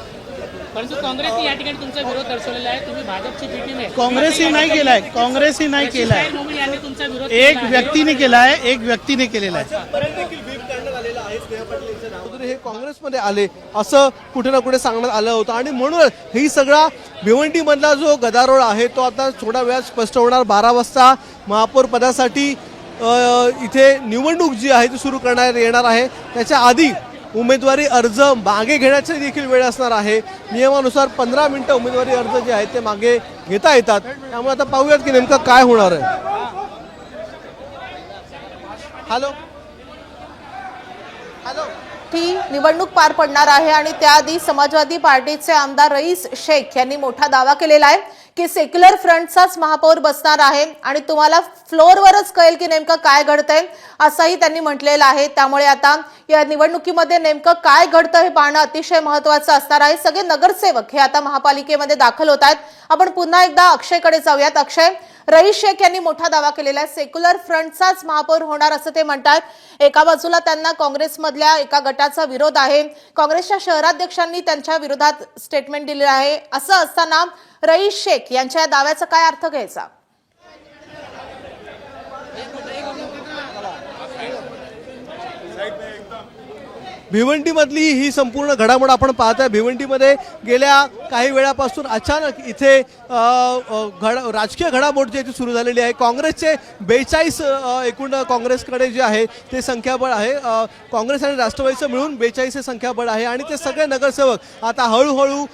परंतु काँग्रेसने या ठिकाणी तुमचा विरोध दर्शवलेला आहे. तुम्ही भाजपची बी टीम आहे. काँग्रेसही नाही केलाय, काँग्रेसही नाही केलाय. मोमीन यांनी तुमचा विरोध एक व्यक्तीने केलाय, एक व्यक्तीने केलेला आहे. हे काँग्रेसमध्ये आले असं कुठे ना कुठे सांगण्यात आलं होतं आणि म्हणून ही सगळा भिवंडीमधला जो गदारोळ आहे तो आता थोड्या वेळात स्पष्ट होणार. 12 वाजता महापौर पदासाठी इथे निवडणूक जी आहे ती सुरू करण्यात येणार आहे. त्याच्या आधी उमेदवारी अर्ज मागे घेण्याची देखील वेळ असणार आहे. नियमानुसार 15 मिनिटं उमेदवारी अर्ज जे आहेत ते मागे घेता येतात. त्यामुळे आता पाहूयात की नेमकं काय होणार आहे. हॅलो हॅलो ही निवडणूक पार पडणार आहे आणि त्याआधी समाजवादी पार्टीचे आमदार रईस शेख यांनी मोठा दावा केलेला आहे की सेक्युलर फ्रंटचाच महापौर बसणार आहे आणि तुम्हाला फ्लोअरवरच कळेल की नेमकं काय घडतंय असंही त्यांनी म्हटलेलं आहे. त्यामुळे आता या निवडणुकीमध्ये नेमकं काय घडतं हे पाहणं अतिशय महत्त्वाचं असणार आहे. सगळे नगरसेवक हे आता महापालिकेमध्ये दाखल होत आहेत. आपण पुन्हा एकदा अक्षयकडे जाऊयात. अक्षय, रईस शेख यांनी मोठा दावा केलेला आहे सेक्युलर फ्रंटचाच महापौर होणार असं ते म्हणतात. एका बाजूला त्यांना काँग्रेसमधल्या एका गटाचा विरोध आहे. काँग्रेसच्या शहराध्यक्षांनी त्यांच्या विरोधात स्टेटमेंट दिले आहे. असं असताना रईस शेख यांच्या या दाव्याचा काय अर्थ घ्यायचा? भिवंडीमधली ही संपूर्ण घडामोड आपण पाहताय. भिवंडीमध्ये गेल्या काही वेळापासून अचानक इथे राजकीय घडामोड जी सुरू झालेली आहे. काँग्रेसचे 42 एकूण काँग्रेसकडे जे आहे ते संख्याबळ आहे. काँग्रेस आणि राष्ट्रवादीचं मिळून 42 हे संख्याबळ आहे आणि ते सगळे नगरसेवक आता हळूहळू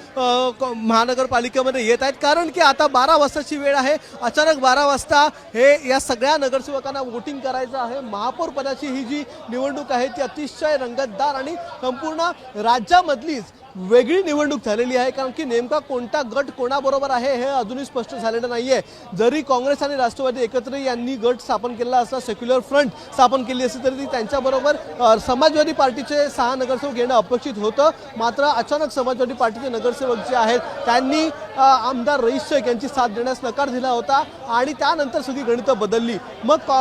महानगरपालिकेमध्ये येत आहेत. कारण की आता 12 वाजताची वेळ आहे. अचानक 12 वाजता हे या सगळ्या नगरसेवकांना वोटिंग करायचं आहे. महापौर पदाची ही जी निवडणूक आहे ती अतिशय रंगतदार आणि संपूर्ण राज्यामधलीच वेगळी निवडणूक झालेली आहे. कारण की नेमका कोणता गट कोणाबरोबर आहे हे अजूनही स्पष्ट झालेलं नाहीये. जरी काँग्रेस आणि राष्ट्रवादी एकत्र यांनी गट स्थापन केला असता, सेक्युलर फ्रंट स्थापन केली असती तरी त्यांच्याबरोबर समाजवादी पार्टीचे 6 नगरसेवक येणं अपेक्षित होतं. मात्र अचानक समाजवादी पार्टीचे नगरसेवक जे आहेत त्यांनी आमदार रईस शेख यांची साथ देण्यास नकार दिला होता आणि त्यानंतर सगळी गणितं बदलली. मग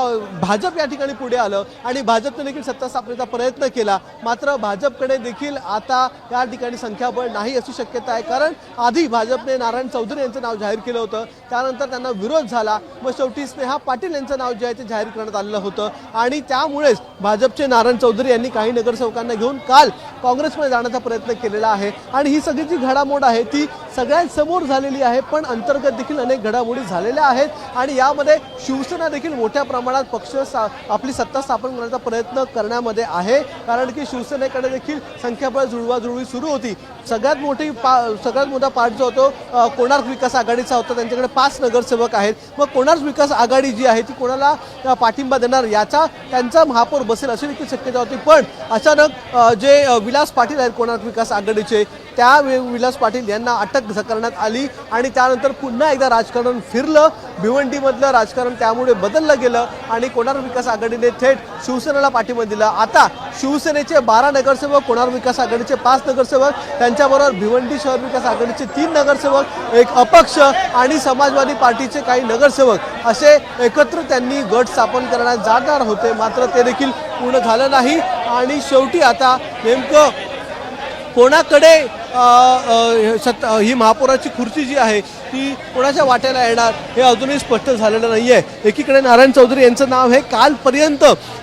भाजप या ठिकाणी पुढे आलं आणि भाजपने देखील सत्ता स्थापनेचा प्रयत्न केला. मात्र भाजपकडे देखील आता या ठिकाणी संख्याबळ नाही अशी शक्यता आहे. कारण आधी भाजपने नारायण चौधरी यांचं नाव जाहीर केलं होतं, त्यानंतर त्यांना विरोध झाला. मग शेवटी स्नेहा पाटील यांचं नाव जे आहे ते जाहीर करण्यात आलेलं होतं आणि त्यामुळेच भाजपचे नारायण चौधरी यांनी काही नगरसेवकांना घेऊन काल काँग्रेसमध्ये जाण्याचा प्रयत्न केलेला आहे. आणि ही सगळी जी घडामोड आहे ती सगळ्यांसमोर झालेली आहे. पण अंतर्गत देखील अनेक घडामोडी झालेल्या आहेत आणि यामध्ये शिवसेना देखील मोठ्या प्रमाणात पक्ष आपली सत्ता स्थापन करण्याचा प्रयत्न करण्यामध्ये आहे. कारण की शिवसेनेकडे देखील संख्याबळ जुळवाजुळवी सुरू होती. सगळ्यात मोठा पार्ट जो होतो कोणार्क विकास आघाडीचा होता. त्यांच्याकडे 5 नगरसेवक आहेत. मग कोणार्क विकास आघाडी जी आहे ती कोणाला पाठिंबा देणार याचा त्यांचा महापौर बसेल अशी देखील शक्यता होती. पण अचानक जे विलास पाटील आहेत कोणार्क विकास आघाडीचे, त्या विलास पाटील यांना अटक करण्यात आली आणि त्यानंतर पुन्हा एकदा राजकारण फिरलं. भिवंडीमधलं राजकारण त्यामुळे बदललं गेलं आणि कोणार्क विकास आघाडीने थेट शिवसेनेला पाठिंबा दिला. आता शिवसेनेचे 12 नगरसेवक, कोणार्क विकास आघाडीचे 5 नगरसेवक, त्यांच्याबरोबर भिवंडी शहर विकास आघाडीचे 3 नगरसेवक, एक अपक्ष आणि समाजवादी पार्टीचे काही नगरसेवक असे एकत्र त्यांनी गट स्थापन करण्यात जाणार होते. मात्र ते देखील पूर्ण झालं नाही आणि शेवटी आता नेमकं कोणाकडे ही महापौराची खुर्ची जी आहे ती कोणाच्या वाट्याला येणार हे अजूनही स्पष्ट झालेलं नाही आहे. एकीकडे नारायण चौधरी यांचं नाव हे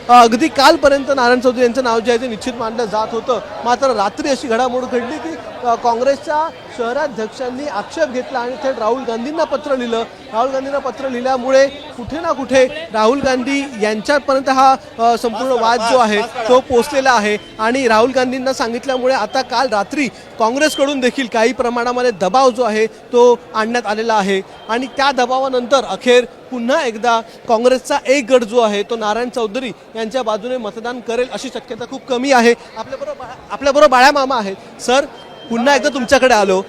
अगदी कालपर्यंत नारायण चौधरी यांचं नाव जे आहे ते निश्चित मानलं जात होतं. मात्र रात्री अशी घडामोड घडली की काँग्रेसच्या शहराध्यक्षांनी आक्षेप घेतला आणि थेट राहुल गांधींना पत्र लिहिलं. राहुल गांधींना पत्र लिहिल्यामुळे कुठे ना कुठे राहुल गांधी यांच्यापर्यंत हा संपूर्ण वाद जो आहे तो पोहोचलेला आहे आणि राहुल गांधींना सांगितल्यामुळे आता काल रात्री काँग्रेसकडून देखील काही प्रमाणामध्ये दबाव जो आहे तो आणण्यात आलेला आहे आणि त्या दबावानंतर अखेर पुन्हा एकदा काँग्रेसचा एक गट जो आहे तो नारायण चौधरी यांच्या बाजूने मतदान करेल अशी शक्यता खूप कमी आहे. आपल्याबरोबर बाळा मामा आहेत. सर, पुन्हा एकदा तुमच्याकडे आलो.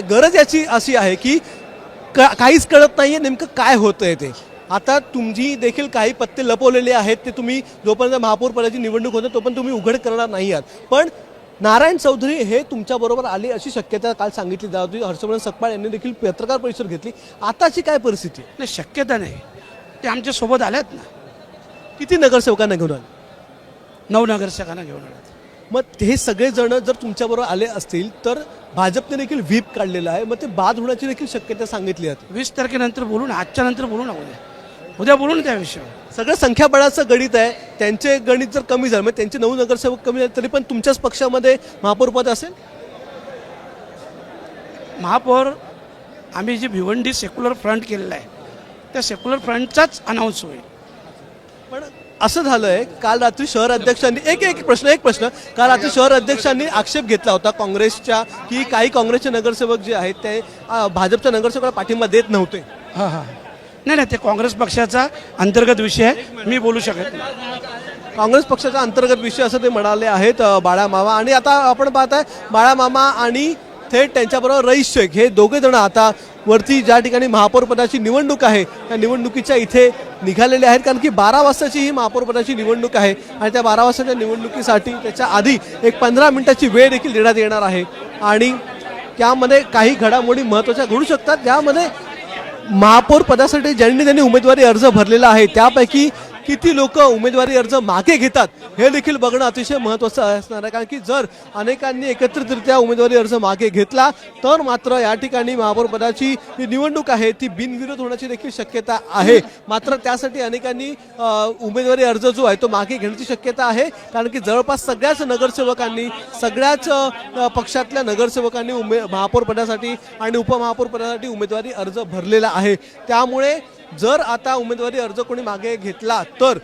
गरज याची अशी आहे की काहीच कळत नाहीये नेमकं काय होतंय ते. आता तुमची देखील काही पत्ते लपवलेले आहेत, ते तुम्ही जोपर्यंत महापौर पदाची निवडणूक होते तोपर्यंत तुम्ही उघड करणार नाही आहात. पण नारायण चौधरी हे तुमच्याबरोबर आले अशी शक्यता काल सांगितली जात होती. हर्षवर्धन सकपाळ यांनी देखील पत्रकार परिषद घेतली. आताची काय परिस्थिती? नाही, शक्यता नाही. ते आमच्या सोबत आल्यात ना. किती नगरसेवकांना घेऊन आले? 9 नगरसेवकांना घेऊन आल्यात. मग हे सगळेजण जर तुमच्याबरोबर आले असतील तर भाजपने देखील व्हीप काढलेला आहे, मग ते बाद होण्याची देखील शक्यता सांगितली जाते. 20 तारखेनंतर बोलू ना, आजच्या नंतर बोलू ना, उद्या बोलू ना त्या विषयावर. सगळं संख्याबळाचं गणित आहे. त्यांचे गणित जर कमी झालं, म्हणजे त्यांचे 9 नगरसेवक कमी झाले तरी पण तुमच्याच पक्षामध्ये महापौर पद असेल. महापौर आम्ही जे भिवंडी सेक्युलर फ्रंट केलेला आहे त्या सेक्युलर फ्रंटचाच अनाऊन्स होईल. पण असं झालंय, काल रात्री शहर अध्यक्षांनी एक प्रश्न काल रात्री शहर अध्यक्षांनी आक्षेप घेतला होता काँग्रेसच्या, की काही काँग्रेसचे नगरसेवक जे आहेत ते भाजपच्या नगरसेवकाला पाठिंबा देत नव्हते. हां, नाही, ते काँग्रेस पक्षाचा अंतर्गत विषय आहे, मी बोलू शकत नाही. काँग्रेस पक्षाचा अंतर्गत विषय असं ते म्हणाले आहेत बाळामामा. आणि आता आपण पाहताय बाळामामा आणि थेट त्यांच्याबरोबर रईस शेख हे दोघे जण आता वरती ज्या ठिकाणी महापौर पदाची निवडणूक आहे त्या निवडणुकीच्या इथे निघालेले आहेत. कारण की 12 वाजताची ही महापौर पदाची निवडणूक आहे आणि त्या 12 वाजताच्या निवडणुकीसाठी त्याच्या आधी एक 15 मिनिटाची वेळ देखील देण्यात येणार आहे. आणि त्यामध्ये काही घडामोडी महत्त्वाच्या घडू शकतात. त्यामध्ये महापौर पदासाठी ज्यांनी उमेदवारी अर्ज भरलेला आहे त्यापैकी किती लोक उमेदवारी अर्ज मागे घेतात हे देखील बघणं अतिशय महत्त्वाचं असणार आहे. कारण की जर अनेकांनी एकत्रितरित्या उमेदवारी अर्ज मागे घेतला तर मात्र या ठिकाणी महापौर पदाची जी निवडणूक आहे ती बिनविरोध होण्याची देखील शक्यता आहे. मात्र त्यासाठी अनेकांनी उमेदवारी अर्ज जो आहे तो मागे घेण्याची शक्यता आहे. कारण की जवळपास सगळ्याच नगरसेवकांनी, सगळ्याच पक्षातल्या नगरसेवकांनी महापौर पदासाठी आणि उपमहापौर पदासाठी उमेदवारी अर्ज भरलेला आहे. त्यामुळे जर आता उमेदवारी अर्ज कोणी मागे घेतला तर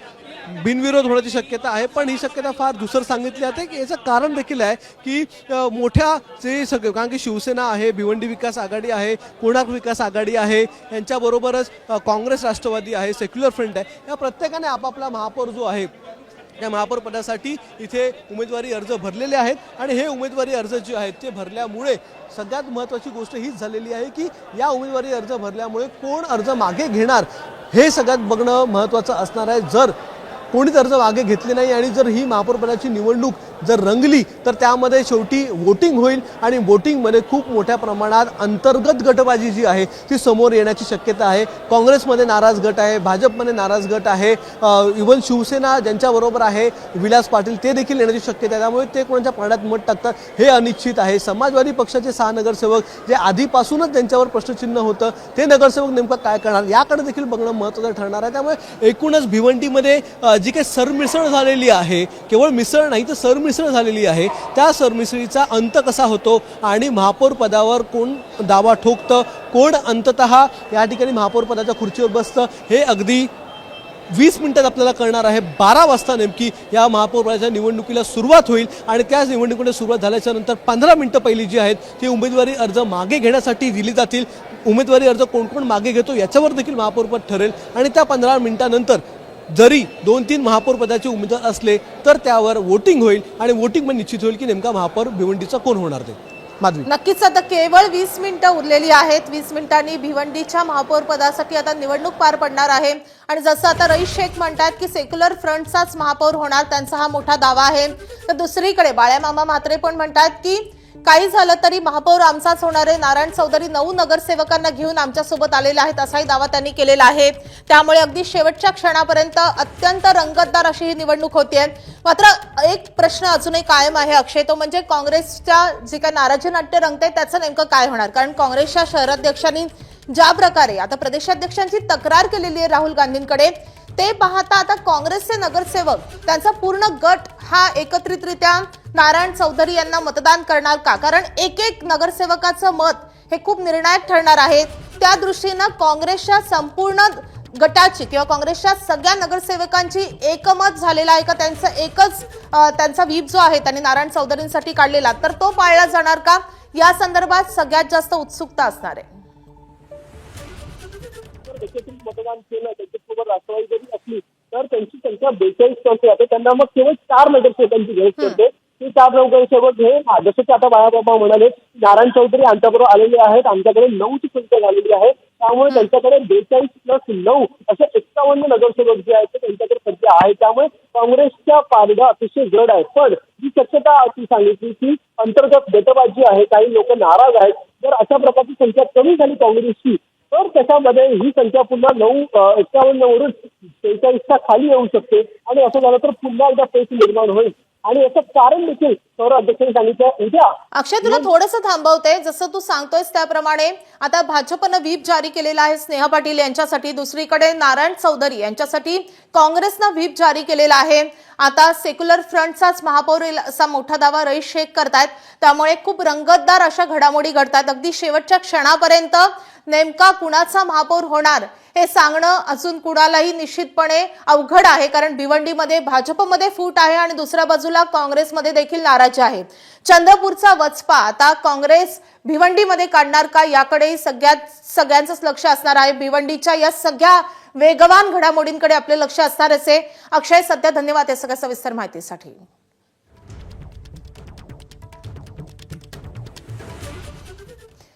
बिनविरोध होण्याची शक्यता आहे. पण ही शक्यता फार दुसरं सांगितली जाते की याचं कारण देखील आहे की मोठ्या जे सगळे, कारण की शिवसेना आहे, भिवंडी विकास आघाडी आहे, कोणार्क विकास आघाडी आहे, यांच्याबरोबरच काँग्रेस, राष्ट्रवादी आहे, सेक्युलर फ्रंट आहे, या प्रत्येकाने आपापला महापौर जो आहे त्या महापौर पदासाठी इथे उमेदवारी अर्ज भरलेले आहेत. आणि हे उमेदवारी अर्ज जे आहेत ते भरल्यामुळे सगळ्यात महत्त्वाची गोष्ट हीच झालेली आहे की या उमेदवारी अर्ज भरल्यामुळे कोण अर्ज मागे घेणार हे सगळ्यात बघणं महत्त्वाचं असणार आहे. जर कोणीच अर्ज मागे घेतले नाही आणि जर ही महापौर पदाची निवडणूक जर रंगली तर त्यामध्ये शेवटी वोटिंग होईल आणि वोटिंगमध्ये खूप मोठ्या प्रमाणात अंतर्गत गटबाजी जी आहे ती समोर येण्याची शक्यता आहे. काँग्रेसमध्ये नाराज गट आहे, भाजपमध्ये नाराज गट आहे, इव्हन शिवसेना ज्यांच्याबरोबर आहे विलास पाटील ते देखील येण्याची शक्यता आहे. त्यामुळे ते कोणाच्या पाण्यात मत टाकतात हे अनिश्चित आहे. समाजवादी पक्षाचे 6 नगरसेवक जे आधीपासूनच त्यांच्यावर प्रश्नचिन्ह होतं ते नगरसेवक नेमकं काय करणार याकडे देखील बघणं महत्त्वाचं ठरणार आहे. त्यामुळे एकूणच भिवंडीमध्ये जी काही सरमिसळ झालेली आहे, केवळ मिसळ नाही तर सरमिसळ झालेली आहे, त्या सरमिसळीचा अंत कसा होतो आणि महापौर पदावर कोण दावा ठोकतं, कोण अंततः या ठिकाणी महापौर पदाच्या खुर्चीवर बसतं हे अगदी 20 मिनिटात आपल्याला कळणार आहे. 12 वाजता नेमकी या महापौर पदाच्या निवडणुकीला सुरुवात होईल आणि त्याच निवडणुकीला सुरुवात झाल्याच्या नंतर 15 मिनिटं पहिली जी आहेत ती उमेदवारी अर्ज मागे घेण्यासाठी दिली जातील. उमेदवारी अर्ज कोण कोण मागे घेतो याच्यावर देखील महापौर पद ठरेल आणि त्या 15 मिनिटानंतर जरी 2-3 महापौर पदाचे उमेदवार असले तर त्यावर वोटिंग होईल आणि वोटिंगमध्ये निश्चित होईल की नेमका महापौर भिवंडीचा कोण होणार ते. माधवी, नक्कीच आता केवळ 20 मिनिटं उरलेली आहेत. 20 मिनिटांनी भिवंडीच्या महापौर पदासाठी आता निवडणूक पार पडणार आहे. आणि जसं आता रईस शेख म्हणतात की सेक्युलर फ्रंटचाच महापौर होणार, त्यांचा हा मोठा दावा आहे. तर दुसरीकडे बाळामामा म्हात्रे पण म्हणतात की काही झालं तरी महापौर आमचाच होणार आहे. नारायण चौधरी 9 नगरसेवकांना घेऊन आमच्यासोबत आलेले आहेत असाही दावा त्यांनी केलेला आहे. त्यामुळे अगदी शेवटच्या क्षणापर्यंत अत्यंत रंगतदार अशी ही निवडणूक होतीये. मात्र एक प्रश्न अजूनही कायम आहे अक्षय, तो म्हणजे काँग्रेसच्या जे काही नाराजी नाट्य रंगते त्याचं नेमकं काय होणार. कारण काँग्रेसच्या शहराध्यक्षांनी ज्या प्रकारे आता प्रदेशाध्यक्षांची तक्रार केलेली आहे राहुल गांधींकडे, ते पाहता आता काँग्रेसचे नगरसेवक त्यांचा पूर्ण गट हा एकत्रितरित्या नारायण चौधरी यांना मतदान करणार का. कारण एक नगरसेवकाचं मत हे खूप निर्णायक ठरणार आहे. त्या दृष्टीनं काँग्रेसच्या संपूर्ण गटाची किंवा काँग्रेसच्या सगळ्या नगरसेवकांची एकमत झालेला आहे का, त्यांचा व्हीप जो आहे त्यांनी नारायण चौधरींसाठी काढलेला तर तो पाळला जाणार का, या संदर्भात सगळ्यात जास्त उत्सुकता असणार आहे. मतदान केलं त्याच्यासोबत राष्ट्रवादी जरी असली तर त्यांची संख्या 42% आहे. त्यांना मग केवळ 4 नगरसेवकांची गरज पडते. की 4 नगरसेवक हे जसं की आता बाळाबाबा म्हणाले, नारायण चौधरी आमच्याबरोबर आलेले आहेत, आमच्याकडे 9ची संख्या झालेली आहे, त्यामुळे त्यांच्याकडे 42+9 असे 51 नगरसेवक जे आहेत ते त्यांच्याकडे सध्या आहे. त्यामुळे काँग्रेसच्या पारडा अतिशय जड आहे. पण जी शक्यता ती सांगितली की अंतर्गत गटबाजी आहे, काही लोक नाराज आहेत. जर अशा प्रकारची संख्या कमी झाली काँग्रेसची तर त्याच्यामध्ये ही संख्या पुन्हा 51 वरून 43च्या खाली येऊ शकते आणि असं झालं तर पुन्हा एकदा पेच निर्माण होईल. आणि याचं कारण देखील शहर अध्यक्षांनी सांगितलं. उद्या अक्षय, तुला थोडंसं थांबवते. जसं तू सांगतोयस त्याप्रमाणे आता भाजपनं व्हीप जारी केलेला आहे स्नेहा पाटील यांच्यासाठी. दुसरीकडे नारायण चौधरी यांच्यासाठी काँग्रेसनं व्हीप जारी केलेला आहे. आता सेक्युलर फ्रंटचाच महापौर असा मोठा दावा रईस शेख करतायत. त्यामुळे खूप रंगतदार अशा घडामोडी घडतात. अगदी शेवटच्या क्षणापर्यंत नेमका कुणाचा महापौर होणार हे सांगणं अजून कुणालाही निश्चितपणे अवघड आहे. कारण भिवंडीमध्ये भाजपमध्ये फूट आहे आणि दुसऱ्या बाजूला काँग्रेसमध्ये देखील नाराजी आहे. चंद्रपूरचा वचपा आता काँग्रेस भिवंडीमध्ये काढणार का याकडेही सगळ्यांचंच लक्ष असणार आहे. भिवंडीच्या या सगळ्या वेगवान घडामोडींकडे आपले लक्ष असणार असे. अक्षय, सध्या धन्यवाद या सगळ्या सविस्तर माहितीसाठी.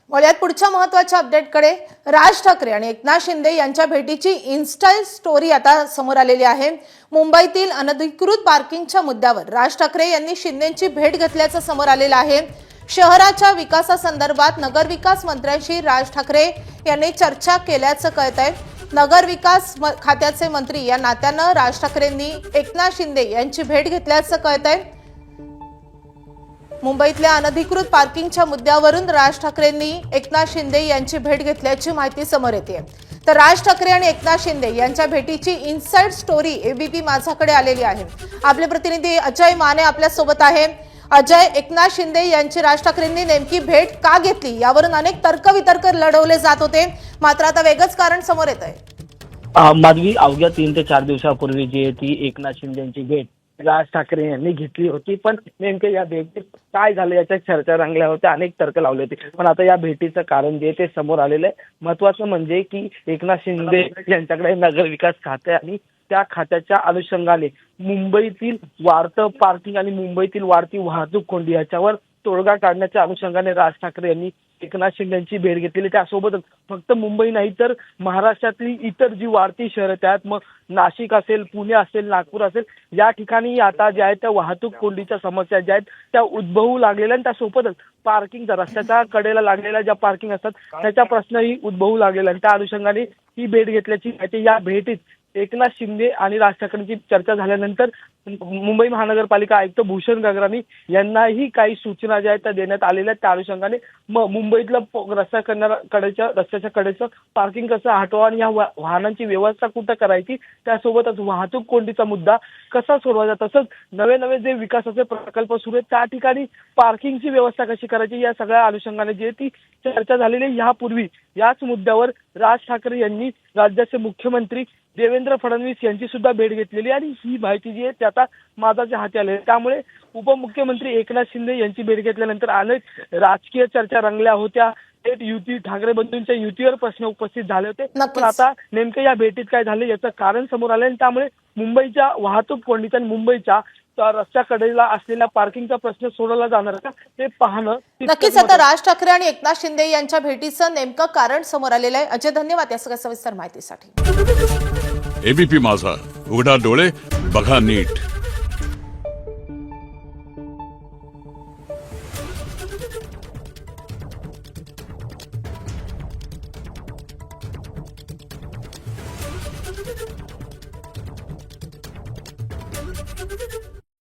वळूयात पुढच्या महत्त्वाच्या अपडेटकडे. राज ठाकरे आणि एकनाथ शिंदे यांच्या भेटीची इन्स्टा स्टोरी आता समोर आलेली आहे. मुंबईतील अनधिकृत पार्किंगच्या मुद्द्यावर राज ठाकरे यांनी शिंदेंची भेट घेतल्याचं समोर आलेलं आहे. शहराच्या विकासासंदर्भात नगरविकास मंत्र्यांशी राज ठाकरे यांनी चर्चा केल्याचं कळतंय. नगरविकास खात्याचे मंत्री या नात्यानं राज ठाकरेंनी एकनाथ शिंदे यांची भेट घेतल्याचं कळतंय. मुंबईतल्या अनधिकृत पार्किंगच्या मुद्द्यावरून राज ठाकरेंनी एकनाथ शिंदे यांची भेट घेतल्याची माहिती समोर येते. तर राज ठाकरे आणि एकनाथ शिंदे यांच्या भेटीची इनसाइड स्टोरी एबीपी माझ्याकडे आलेली आहे. आपले प्रतिनिधी अजय माने आपल्या सोबत आहे. अजय, एकनाथ शिंदे यांची राज ठाकरेंनी नेमकी भेट का घेतली यावरून अनेक तर्कवितर्क लढवले जात होते. मात्र आता वेगळंच कारण समोर येत आहे. माधवी, अवघ्या 3 ते 4 दिवसापूर्वी जी आहे ती एकनाथ शिंदे यांची भेट राज ठाकरे यांनी घेतली होती. पण नेमकं या भेटीत काय झालं याच्या चर्चा रंगल्या होत्या, अनेक तर्क लावले होते. पण आता या भेटीचं कारण जे ते समोर आलेलं आहे. महत्वाचं म्हणजे की एकनाथ शिंदे यांच्याकडे नगरविकास खाते आणि त्या खात्याच्या अनुषंगाने मुंबईतील वाढतं पार्किंग आणि मुंबईतील वाढती वाहतूक कोंडी याच्यावर तोडगा काढण्याच्या अनुषंगाने राज ठाकरे यांनी एकनाथ शिंदे यांची भेट घेतलेली. त्यासोबतच फक्त मुंबई नाही तर महाराष्ट्रातली इतर जी वाढती शहरं त्यात मग नाशिक असेल, पुणे असेल, नागपूर असेल या ठिकाणी आता ज्या आहेत त्या वाहतूक कोंडीच्या समस्या ज्या आहेत त्या उद्भवू लागलेल्या आणि त्यासोबतच पार्किंगचा रस्त्याच्या कडेला लागलेल्या ज्या पार्किंग असतात त्याचा प्रश्नही उद्भवू लागलेला आणि त्या अनुषंगाने ही भेट घेतल्याची माहिती. या भेटीत एकनाथ शिंदे आणि राज ठाकरेंची चर्चा झाल्यानंतर मुंबई महानगरपालिका आयुक्त भूषण गगराणी यांनाही काही सूचना ज्या आहेत त्या देण्यात आलेल्या त्या अनुषंगाने मुंबईतलं रस्त्याच्या कडेचं पार्किंग कसं हटवा आणि या वाहनांची व्यवस्था कुठं करायची, त्यासोबतच वाहतूक कोंडीचा मुद्दा कसा सोडवायचा, तसंच नवे जे विकासाचे प्रकल्प सुरू आहेत त्या ठिकाणी पार्किंगची व्यवस्था कशी करायची या सगळ्या अनुषंगाने जी ती चर्चा झालेली. यापूर्वी याच मुद्द्यावर राज ठाकरे यांनी राज्याचे मुख्यमंत्री देवेंद्र फडणवीस यांची सुद्धा भेट घेतलेली आणि ही माहिती जी आहे ती आता माझ्या हाती आली आहे. त्यामुळे उपमुख्यमंत्री एकनाथ शिंदे यांची भेट घेतल्यानंतर अनेक राजकीय चर्चा रंगल्या होत्या. थेट युती ठाकरे बंधूंच्या युतीवर प्रश्न उपस्थित झाले होते. पण आता नेमकं या भेटीत काय झालं याचं कारण समोर आलं आणि त्यामुळे मुंबईच्या वाहतूक कोंडीचा आणि मुंबईच्या रस्त्याकडेला असलेल्या पार्किंगचा प्रश्न सोडवला जाणार का ते पाहणं नक्कीच. आता राज ठाकरे आणि एकनाथ शिंदे यांच्या भेटीचं नेमकं कारण समोर आलेलं आहे. अजय, धन्यवाद या सगळ्या सविस्तर माहितीसाठी. एबीपी माझा, उघडा डोळे बघा नीट.